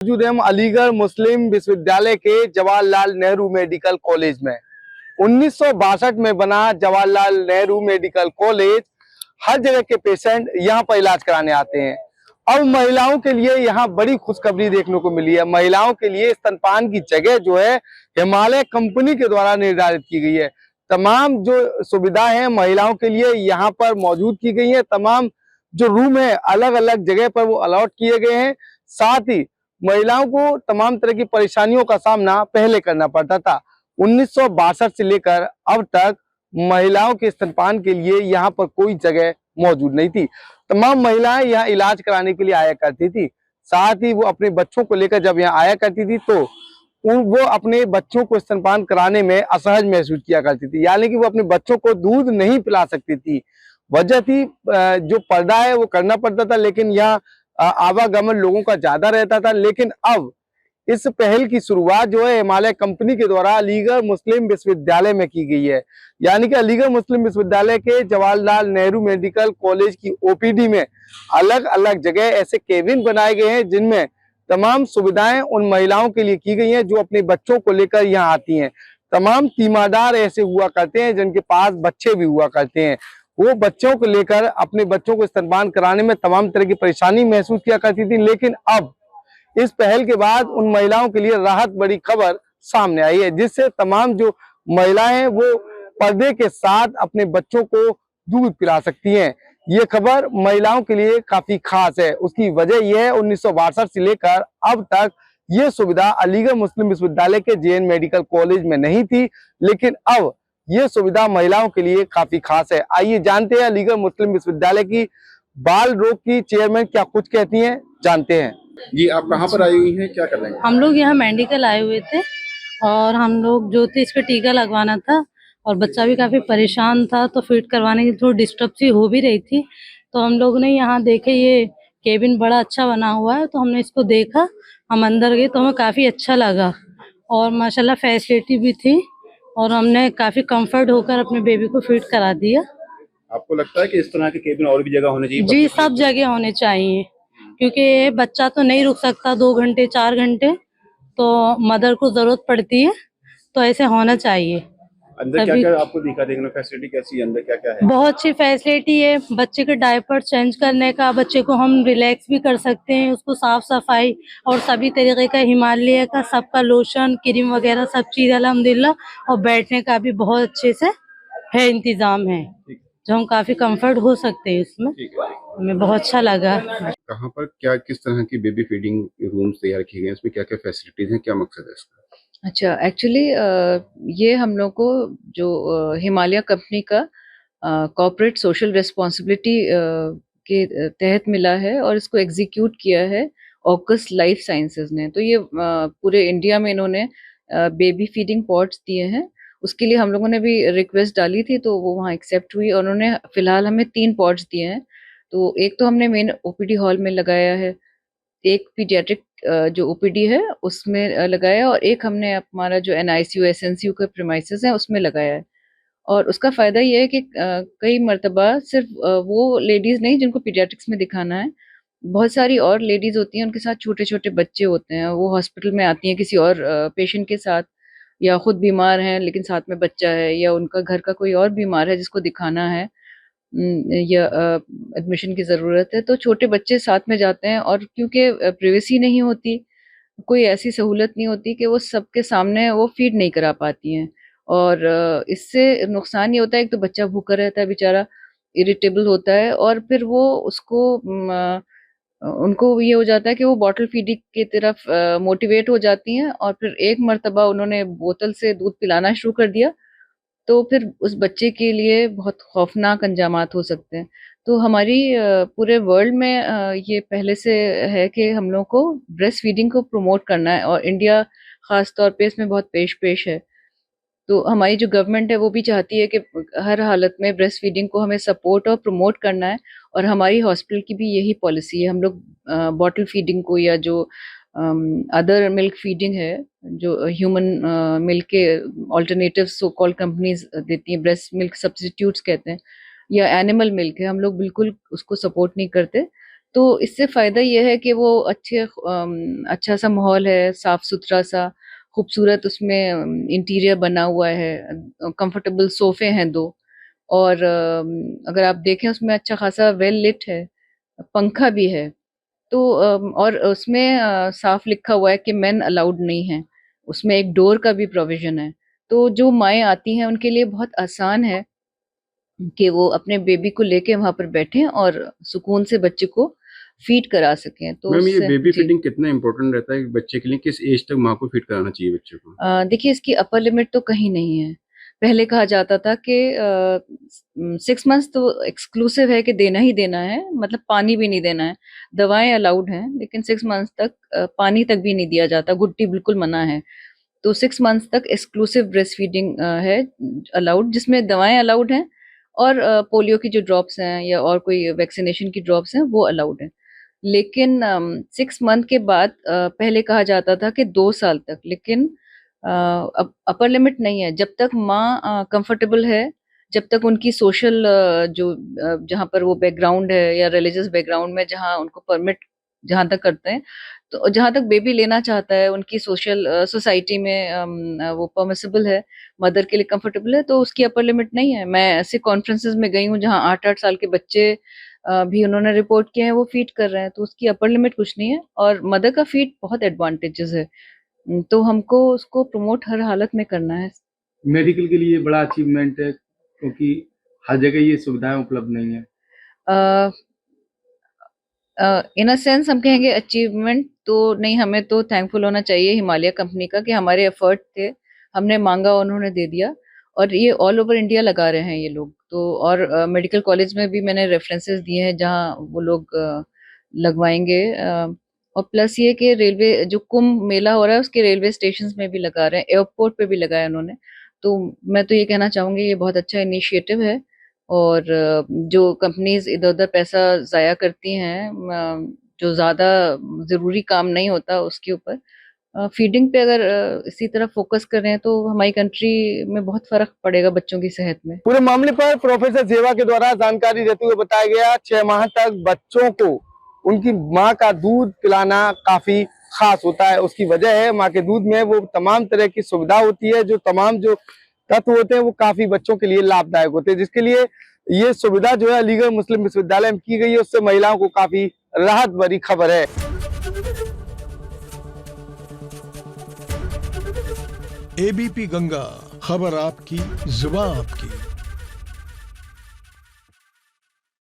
मौजूद हम अलीगढ़ मुस्लिम विश्वविद्यालय के जवाहरलाल नेहरू मेडिकल कॉलेज में। 1962 में बना जवाहरलाल नेहरू मेडिकल कॉलेज। हर जगह के पेशेंट यहाँ पर इलाज कराने आते हैं। अब महिलाओं के लिए यहाँ बड़ी खुशखबरी देखने को मिली है। महिलाओं के लिए स्तनपान की जगह जो है हिमालय कंपनी के द्वारा निर्धारित की गई है। तमाम जो सुविधाएं हैं महिलाओं के लिए यहाँ पर मौजूद की गई है। तमाम जो रूम है अलग अलग जगह पर वो अलॉट किए गए हैं। साथ ही महिलाओं को तमाम तरह की परेशानियों का सामना पहले करना पड़ता था। 1962 से लेकर अब तक महिलाओं के स्तनपान के लिए यहाँ पर कोई जगह मौजूद नहीं थी। तमाम महिलाएं यहाँ इलाज कराने के लिए आया करती थी। साथ ही वो अपने बच्चों को लेकर जब यहाँ आया करती थी तो वो अपने बच्चों को स्तनपान कराने में असहज महसूस किया करती थी, यानी कि वो अपने बच्चों को दूध नहीं पिला सकती थी। वजह थी जो पर्दा है वो करना पड़ता था, लेकिन यहाँ आवागमन लोगों का ज्यादा रहता था। लेकिन अब इस पहल की शुरुआत जो है हिमालय कंपनी के द्वारा अलीगढ़ मुस्लिम विश्वविद्यालय में की गई है। यानी कि अलीगढ़ मुस्लिम विश्वविद्यालय के जवाहरलाल नेहरू मेडिकल कॉलेज की ओपीडी में अलग अलग जगह ऐसे केबिन बनाए गए हैं जिनमें तमाम सुविधाएं उन महिलाओं के लिए की गई हैं जो अपने बच्चों को लेकर यहाँ आती हैं। तमाम तीमारदार ऐसे हुआ करते हैं जिनके पास बच्चे भी हुआ करते हैं। वो बच्चों को लेकर अपने बच्चों को स्तनपान कराने में तमाम तरह की परेशानी महसूस किया करती थी, लेकिन अब इस पहल के बाद उन महिलाओं के लिए राहत बड़ी खबर सामने आई है, जिससे तमाम जो महिलाएं हैं वो पर्दे के साथ अपने बच्चों को दूध पिला सकती हैं। ये खबर महिलाओं के लिए काफी खास है। उसकी वजह यह है 1962 से लेकर अब तक ये सुविधा अलीगढ़ मुस्लिम विश्वविद्यालय के जेएन मेडिकल कॉलेज में नहीं थी, लेकिन अब ये सुविधा महिलाओं के लिए काफी खास है। आइए जानते हैं अलीगढ़ मुस्लिम विश्वविद्यालय की बाल रोग की चेयरमैन क्या कुछ कहती हैं, जानते हैं। जी, आप कहाँ पर आई हुई हैं, क्या कर रहे हैं? हम लोग यहाँ मेडिकल आए हुए थे और हम लोग जो थे इस पे टीका लगवाना था और बच्चा भी काफी परेशान था, तो फिट करवाने की थोड़ी डिस्टर्ब सी हो भी रही थी। तो हम लोग ने यहाँ देखे ये केबिन बड़ा अच्छा बना हुआ है, तो हमने इसको देखा, हम अंदर गए तो हमें काफी अच्छा लगा और माशाल्लाह फैसिलिटी भी थी और हमने काफी कंफर्ट होकर अपने बेबी को फिट करा दिया। आपको लगता है कि इस तरह के केबिन और भी जगह होने चाहिए? जी, सब जगह होने चाहिए, क्योंकि बच्चा तो नहीं रुक सकता 2 घंटे 4 घंटे, तो मदर को जरूरत पड़ती है, तो ऐसे होना चाहिए। अंदर क्या-क्या आपको दिखा देखना, फैसिलिटी कैसी है, अंदर क्या-क्या है? बहुत अच्छी फैसिलिटी है, बच्चे के डायपर चेंज करने का, बच्चे को हम रिलैक्स भी कर सकते हैं, उसको साफ सफाई और सभी तरीके का हिमालय का सबका लोशन क्रीम वगैरह सब चीज अल्हम्दुलिल्लाह, और बैठने का भी बहुत अच्छे से है इंतजाम है, जो हम काफी कंफर्ट हो सकते हैं इसमें। हमें बहुत अच्छा लगा। कहाँ पर क्या किस तरह की बेबी फीडिंग रूम्स तैयार किए गए हैं, इसमें क्या-क्या फैसिलिटीज हैं, क्या मकसद है इसका? अच्छा, एक्चुअली ये हम लोग को जो हिमालय कंपनी का कॉर्पोरेट सोशल रिस्पॉन्सिबिलिटी के तहत मिला है और इसको एग्जीक्यूट किया है ऑकस लाइफ साइंसेज ने। तो ये पूरे इंडिया में इन्होंने बेबी फीडिंग पॉट्स दिए हैं। उसके लिए हम लोगों ने भी रिक्वेस्ट डाली थी, तो वो वहाँ एक्सेप्ट हुई और उन्होंने फिलहाल हमें 3 पॉट्स दिए हैं। तो एक तो हमने मेन ओपीडी हॉल में लगाया है, एक पीडियाट्रिक जो ओपीडी है उसमें लगाया, और एक हमने हमारा जो एनआईसीयू एसएनसीयू के प्रीमाइसेस हैं उसमें लगाया है। और उसका फ़ायदा ये है कि कई मर्तबा सिर्फ वो लेडीज़ नहीं जिनको पीडियाट्रिक्स में दिखाना है, बहुत सारी और लेडीज़ होती हैं, उनके साथ छोटे-छोटे बच्चे होते हैं, वो हॉस्पिटल में आती हैं किसी और पेशेंट के साथ, या खुद बीमार हैं लेकिन साथ में बच्चा है, या उनका घर का कोई और बीमार है जिसको दिखाना है, या एडमिशन की ज़रूरत है, तो छोटे बच्चे साथ में जाते हैं। और क्योंकि प्राइवेसी नहीं होती, कोई ऐसी सहूलत नहीं होती कि वो सबके सामने वो फीड नहीं करा पाती हैं, और इससे नुकसान ये होता है, एक तो बच्चा भूखा रहता है बेचारा, इरिटेबल होता है, और फिर वो उसको उनको ये हो जाता है कि वो बॉटल फीडिंग की तरफ मोटिवेट हो जाती हैं, और फिर एक मर्तबा उन्होंने बोतल से दूध पिलाना शुरू कर दिया, तो फिर उस बच्चे के लिए बहुत खौफनाक अंजामात हो सकते हैं। तो हमारी पूरे वर्ल्ड में ये पहले से है कि हम लोग को ब्रेस्ट फीडिंग को प्रमोट करना है, और इंडिया ख़ास तौर पे इसमें बहुत पेश है। तो हमारी जो गवर्नमेंट है वो भी चाहती है कि हर हालत में ब्रेस्ट फीडिंग को हमें सपोर्ट और प्रमोट करना है, और हमारी हॉस्पिटल की भी यही पॉलिसी है। हम लोग बॉटल फीडिंग को, या जो अदर मिल्क फीडिंग है, जो ह्यूमन मिल्क के ऑल्टरनेटिव सो कॉल्ड कंपनीज देती हैं, ब्रेस्ट मिल्क सब्स्टिट्यूट्स कहते हैं, या एनिमल मिल्क है, हम लोग बिल्कुल उसको सपोर्ट नहीं करते। तो इससे फ़ायदा ये है कि वो अच्छा सा माहौल है, साफ-सुथरा सा, खूबसूरत उसमें इंटीरियर बना हुआ है, कंफर्टेबल सोफ़े हैं 2 और अगर आप देखें उसमें अच्छा खासा वेल लिट है, पंखा भी है। तो और उसमें साफ लिखा हुआ है कि मेन अलाउड नहीं है। उसमें एक डोर का भी प्रोविज़न है। तो जो माएँ आती हैं उनके लिए बहुत आसान है कि वो अपने बेबी को लेके वहाँ पर बैठें और सुकून से बच्चे को फ़ीड करा सकें। तो मैम, ये उससे बेबी जी। फीडिंग कितना इम्पोर्टेंट रहता है बच्चे के लिए? किस एज तक माँ को फीड कराना चाहिए बच्चे को? देखिए इसकी अपर लिमिट तो कहीं नहीं है। पहले कहा जाता था कि 6 मंथ्स तो एक्सक्लूसिव है कि देना ही देना है, मतलब पानी भी नहीं देना है। दवाएँ अलाउड हैं, लेकिन 6 मंथ्स तक पानी तक भी नहीं दिया जाता, गुट्टी बिल्कुल मना है। तो 6 मंथ्स तक एक्सक्लूसिव ब्रेस्ट फीडिंग है अलाउड, जिसमें दवाएँ अलाउड हैं और पोलियो की जो ड्रॉप्स हैं या और कोई वैक्सीनेशन की ड्रॉप्स हैं, वो अलाउड हैं। लेकिन 6 मंथ के बाद पहले कहा जाता था कि 2 साल तक, लेकिन अब अपर लिमिट नहीं है। जब तक माँ कंफर्टेबल है, जब तक उनकी सोशल जहाँ पर वो बैकग्राउंड है या रिलीजियस बैकग्राउंड में जहाँ उनको परमिट जहाँ तक करते हैं, तो जहाँ तक बेबी लेना चाहता है, उनकी सोशल सोसाइटी में वो परमिसिबल है, मदर के लिए कंफर्टेबल है, तो उसकी अपर लिमिट नहीं है। मैं ऐसे कॉन्फ्रेंसेस में गई हूँ जहाँ 8-8 साल के बच्चे भी उन्होंने रिपोर्ट किए हैं, वो फीड कर रहे हैं, तो उसकी अपर लिमिट कुछ नहीं है और मदर का फीड बहुत एडवांटेजेस है। तो हमको उसको प्रमोट हर हालत में करना है। मेडिकल के लिए बड़ा अचीवमेंट है, क्योंकि हर जगह ये सुविधाएं उपलब्ध नहीं है। अ इन अ सेंस हम कहेंगे अचीवमेंट तो नहीं, हमें तो थैंकफुल होना चाहिए हिमालय कंपनी का कि हमारे एफर्ट थे, हमने माँगा उन्होंने दे दिया और ये ऑल ओवर इंडिया लगा रहे हैं ये लोग। तो और मेडिकल कॉलेज में भी मैंने रेफरेंसेस दिए हैं जहाँ वो लोग लगवाएँगे और प्लस ये कि रेलवे जो कुंभ मेला हो रहा है उसके रेलवे स्टेशंस में भी लगा रहे हैं, एयरपोर्ट पे भी लगाया उन्होंने। तो मैं तो ये कहना चाहूँगी ये बहुत अच्छा इनिशिएटिव है और जो कंपनीज़ इधर-उधर पैसा ज़ाया करती हैं जो ज़्यादा ज़रूरी काम नहीं होता उसके ऊपर फीडिंग पे अगर इसी तरह फ़ोकस करें तो हमारी कंट्री में बहुत फ़र्क पड़ेगा बच्चों की सेहत में। पूरे मामले पर प्रोफेसर सेवा के द्वारा जानकारी देते हुए बताया गया 6 माह तक बच्चों को उनकी माँ का दूध पिलाना काफी खास होता है। उसकी वजह है माँ के दूध में वो तमाम तरह की सुविधा होती है, जो तमाम जो तत्व होते हैं वो काफी बच्चों के लिए लाभदायक होते हैं, जिसके लिए ये सुविधा जो है अलीगढ़ मुस्लिम विश्वविद्यालय में की गई है, उससे महिलाओं को काफी राहत भरी खबर है। एबीपी गंगा, खबर आपकी, जुबान आपकी।